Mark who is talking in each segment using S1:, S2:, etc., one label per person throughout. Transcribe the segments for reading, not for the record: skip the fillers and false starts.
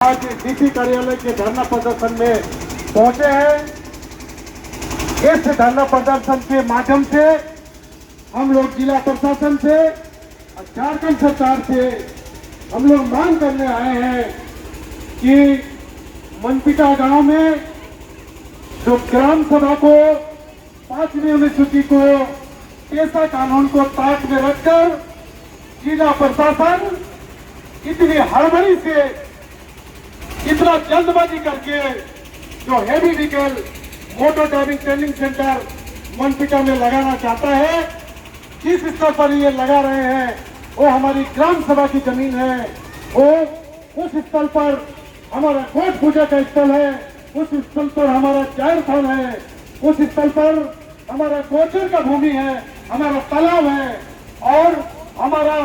S1: आज डीसी कार्यालय के धरना प्रदर्शन में पहुंचे हैं। इस धरना प्रदर्शन के माध्यम से हम लोग जिला प्रशासन से और झारखंड सरकार से हम लोग मांग करने आए हैं कि मनपिटा गांव में जो ग्राम सभा को 5वीं अनुसूची को पेशा कानून को ताक में रखकर जिला प्रशासन इतनी हड़बड़ी से इतना जल्दबाजी करके जो heavy vehicle motor driving training center मनपिटा में लगाना चाहता है, किस स्तर पर ये लगा रहे हैं वो हमारी ग्राम सभा की जमीन है। वो उस स्थल पर हमारा कोट पूजा का स्थल है, उस स्थल पर हमारा जाहिर स्थान है, उस स्थल पर हमारा गोचर का भूमि है, हमारा तालाब है और हमारा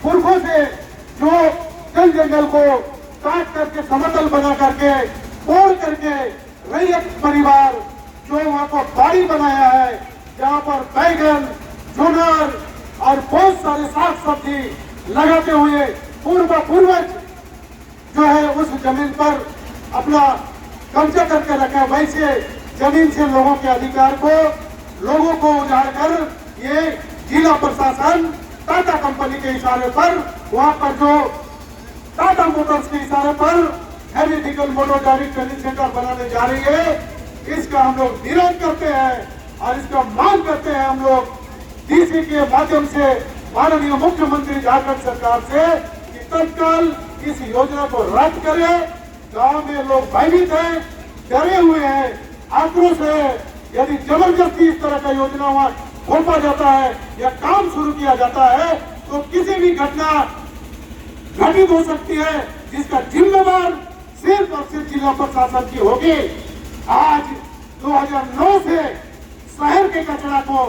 S1: पुरखों से जो जल जंगल को काट करके समतल बना करके तोड़ करके रैयत परिवार जो वहां को बाड़ी बनाया है, जहां पर बैगन जुनर और बहुत सारे साग सब्जी लगाते हुए पूर्वज जो है उस जमीन पर अपना कब्जा करके रखा है। वैसे जमीन से लोगों के अधिकार को लोगों को उजाड़ कर ये जिला प्रशासन टाटा कंपनी के इशारे पर वहां पर जो टाटा मोटर्स के इशारे पर heavy vehicle motor driving training centre बनाने जा रही है। इसका हम लोग विरोध करते हैं और इसका मांग करते हैं हम लोग डीसी के माध्यम से माननीय मुख्यमंत्री झारखंड सरकार से कि तत्काल इस योजना को रद्द करे। गांव में लोग भयभीत हैं, डरे हुए हैं, आक्रोश है। यदि जबरदस्ती इस तरह का योजना वहां थोपा जाता है या काम शुरू किया जाता है तो किसी भी घटना घटित हो सकती है, जिसका जिम्मेदार सिर्फ और सिर्फ जिला प्रशासन की होगी। आज 2009 से शहर के कचरा को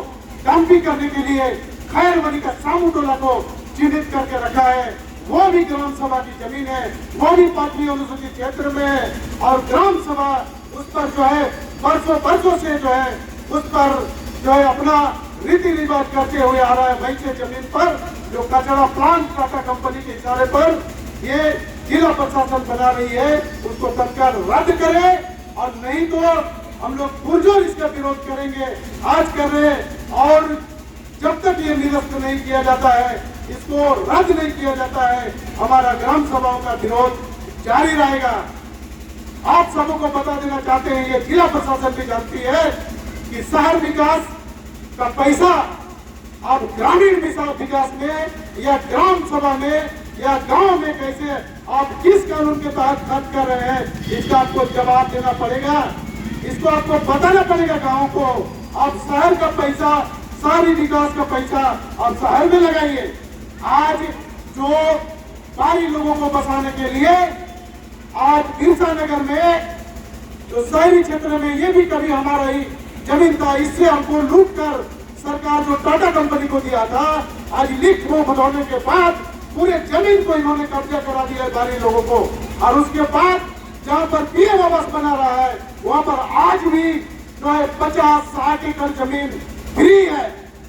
S1: डंपिंग करने के लिए खैरमनी का सामू टोला को चिन्हित करके रखा है। वो भी ग्राम सभा की जमीन है, वो भी 5वीं अनुसूचित क्षेत्र में है और ग्राम सभा उस पर जो है वर्षों से जो है उस पर जो है अपना रीति रिवाज करते हुए आ रहा है। वैसे जमीन पर जो कचरा प्लांट टाटा कंपनी के इशारे पर ये जिला प्रशासन बना रही है, उसको तत्काल रद्द करे और नहीं तो हम लोग पुरजोर इसका विरोध करेंगे, आज कर रहे हैं। और जब तक ये निरस्त नहीं किया जाता है, इसको रद्द नहीं किया जाता है, हमारा ग्राम सभाओं का विरोध जारी रहेगा। आप सबों को बता देना चाहते हैं, ये जिला प्रशासन भी जानती है कि शहर विकास का पैसा आप ग्रामीण विकास में या ग्राम सभा में या गांव में कैसे आप किस कानून के तहत खर्च कर रहे हैं, इसका आपको जवाब देना पड़ेगा। इसको आपको बताना पड़ेगा गांव को। आप शहर का पैसा, शहरी विकास का पैसा आप शहर में लगाइए। आज जो बाहरी लोगों को बसाने के लिए आज बिरसा नगर में जो शहरी क्षेत्र में ये भी कभी हमारा ही जमीन था, इससे हमको लूट कर सरकार जो टाटा कंपनी को दिया था, आज लिख वो बनवाने के बाद पूरे जमीन को इन्होंने कब्जा करा दिया है बाहरी लोगों को। और उसके बाद जहाँ पर पीएम आवास बना रहा है वहाँ पर आज भी जो है 50-60 एकड़ जमीन फ्री है।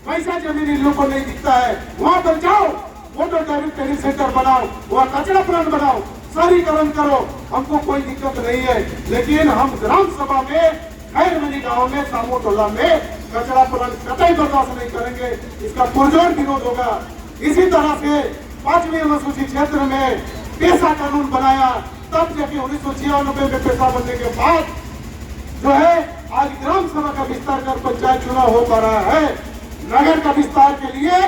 S1: वैसा जमीन इन लोगों को नहीं दिखता है। वहाँ पर जाओ, मोटर ड्राइविंग ट्रेनिंग सेंटर बनाओ, वहाँ कचरा प्लांट बनाओ, शहरीकरण करो, हमको कोई दिक्कत नहीं है। लेकिन हम ग्राम सभा में खैरमनी गांव में सामू टोला में कचरा प्लांट कतई बर्दाश्त नहीं करेंगे, इसका पुरजोर विरोध होगा। इसी तरह से 5वीं अनुसूचित क्षेत्र में पेशा कानून बनाया, तब जाके 1996 में पेशा बनने के बाद जो है आज ग्राम सभा का विस्तार कर पंचायत चुनाव हो पा रहा है। नगर का विस्तार के लिए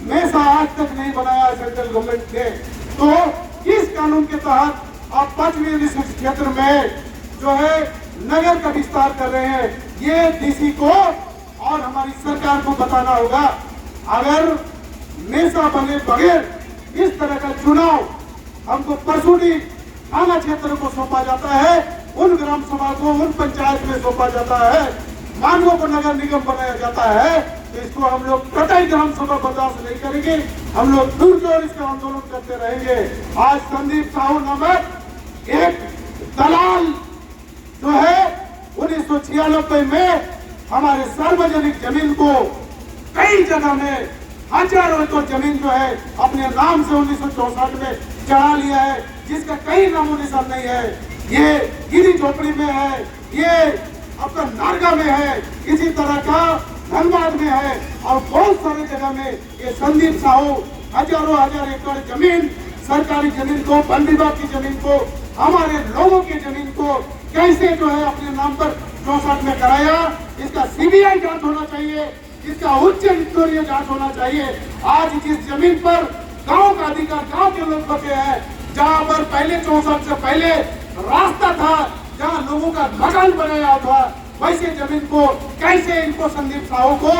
S1: मेसा आज तक नहीं बनाया सेंट्रल गवर्नमेंट ने। तो इस कानून के तहत आप 5वीं अनुसूचित क्षेत्र में जो है नगर का विस्तार कर रहे हैं। ये डीसी को और हमारी सरकार को बताना होगा। अगर मेसा बने बगैर इस तरह का चुनाव हमको परसूडी थाना क्षेत्र को सौंपा जाता है, उन ग्राम सभा को उन पंचायत में सौंपा जाता है, मानवों को नगर निगम बनाया जाता है, तो इसको हम लोग कतई ग्राम सभा बर्दाश्त नहीं करेंगे। हम लोग दूर दूर इसका आंदोलन करते रहेंगे। आज संदीप साहू नामक एक दलाल जो है 1996 में हमारे सार्वजनिक जमीन को कई जगह में हजारों एकड़ जमीन जो है अपने नाम से 1964 में चढ़ा लिया है। जिसका कहीं नामो निशान नहीं है। ये गिरी झोपड़ी में है, ये आपका नारगा में है, इसी तरह का धनबाद में है और बहुत सारे जगह में ये संदीप साहू हजारों हजार एकड़ जमीन, सरकारी जमीन को, वन विभाग की जमीन को, हमारे लोगों की जमीन को कैसे जो है अपने नाम पर 64 में कराया। इसका सीबीआई जांच होना चाहिए, इसका उच्च स्तरीय जांच होना चाहिए। आज जिस जमीन पर गांव का अधिकार, गांव के लोग बचे हैं, जहां पर पहले 64 से पहले रास्ता था, जहां लोगों का मकान बनाया था, वैसे जमीन को कैसे इनको संदीप साहू को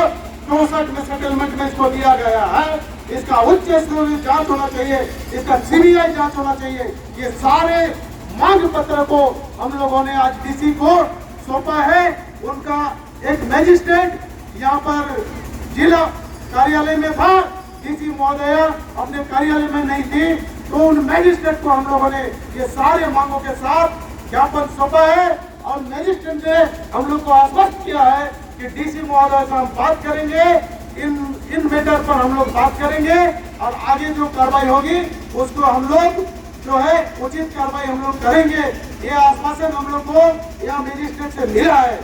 S1: 64 में सेटलमेंट में इसको दिया गया है। इसका उच्च स्तरीय जांच होना चाहिए, इसका सीबीआई जांच होना चाहिए। ये सारे मांग पत्र को हम लोगों ने आज डीसी को सौंपा है। उनका एक मैजिस्ट्रेट यहाँ पर जिला कार्यालय में था, डीसी महोदया अपने कार्यालय में नहीं थी, तो उन मैजिस्ट्रेट को हम लोगों ने ये सारे मांगों के साथ ज्ञापन सौंपा है और मैजिस्ट्रेट ने हम लोग को आश्वस्त किया है कि डीसी महोदय से हम बात करेंगे, इन मैटर पर हम लोग बात करेंगे और आगे जो कार्रवाई होगी उसको हम लोग जो है उचित कार्रवाई हम लोग करेंगे। ये आश्वासन हम लोग को यहाँ मैजिस्ट्रेट से मिला है।